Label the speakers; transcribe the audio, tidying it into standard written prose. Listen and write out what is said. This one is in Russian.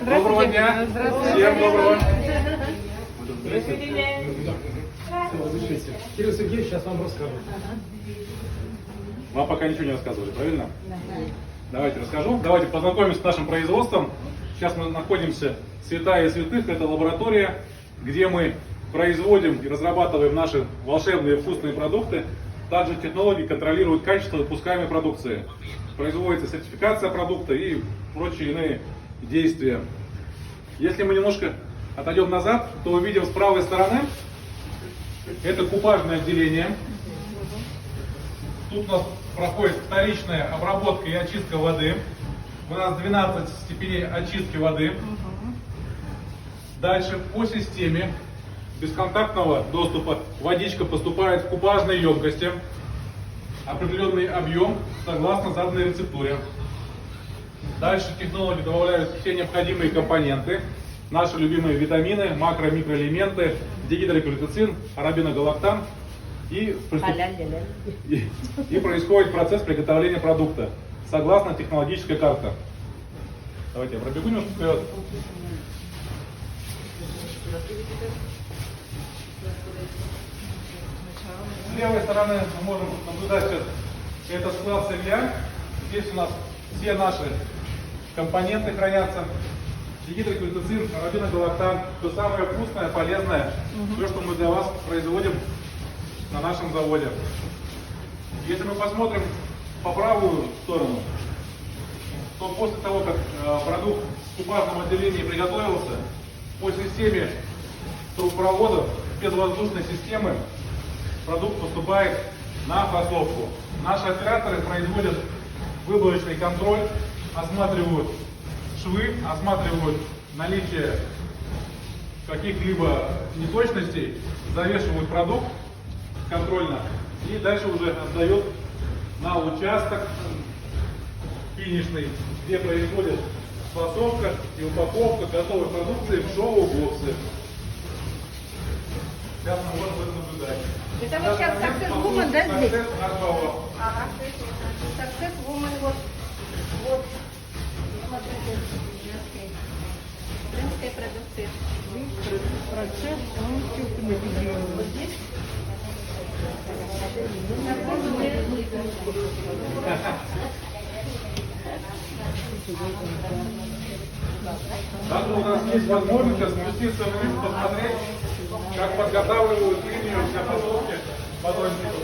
Speaker 1: Доброго дня. Всем доброго.
Speaker 2: Кирилл Сергеевич сейчас вам расскажет.
Speaker 1: Вам пока ничего не рассказывали, правильно? Давайте расскажу. Давайте познакомимся с нашим производством. Сейчас мы находимся в святая святых. Это лаборатория, где мы производим и разрабатываем наши волшебные вкусные продукты. Также технологи контролируют качество выпускаемой продукции. Производится сертификация продукта и прочие иные действия. Если мы немножко отойдем назад, то увидим с правой стороны, это купажное отделение. Тут у нас проходит вторичная обработка и очистка воды. У нас 12 степеней очистки воды. Дальше по системе бесконтактного доступа водичка поступает в купажные емкости. Определенный объем согласно заданной рецептуре. Дальше технологи добавляют все необходимые компоненты. Наши любимые витамины, макро-микроэлементы, дигидрокортицин, арабиногалактан. И происходит процесс приготовления продукта согласно технологической карте. Давайте я пробегу немножко вперед. С левой стороны мы можем наблюдать сейчас это склад сырья. Здесь у нас все наши компоненты хранятся. Дигидрокортицин, арабиногалактан, все самое вкусное, полезное, все, что мы для вас производим на нашем заводе. Если мы посмотрим по правую сторону, то после того, как продукт в купажном отделении приготовился, по системе трубопроводов спецвоздушной системы продукт поступает на фасовку. Наши операторы производят выборочный контроль, осматривают швы, осматривают наличие каких-либо неточностей, завешивают продукт контрольно и дальше уже отдает на участок финишный, где происходит фасовка и упаковка готовой продукции в шоу-боксы. Сейчас мы можем это наблюдать.
Speaker 3: Это вот сейчас Success Woman, да, здесь?
Speaker 1: Ага.
Speaker 3: Success Woman, вот, смотрите, женская продукция.
Speaker 4: Процесс полностью автоматизирован.
Speaker 3: Вот здесь.
Speaker 1: Также у нас есть возможность спуститься вниз, посмотреть, как подготавливают линию для фасовки батончиков.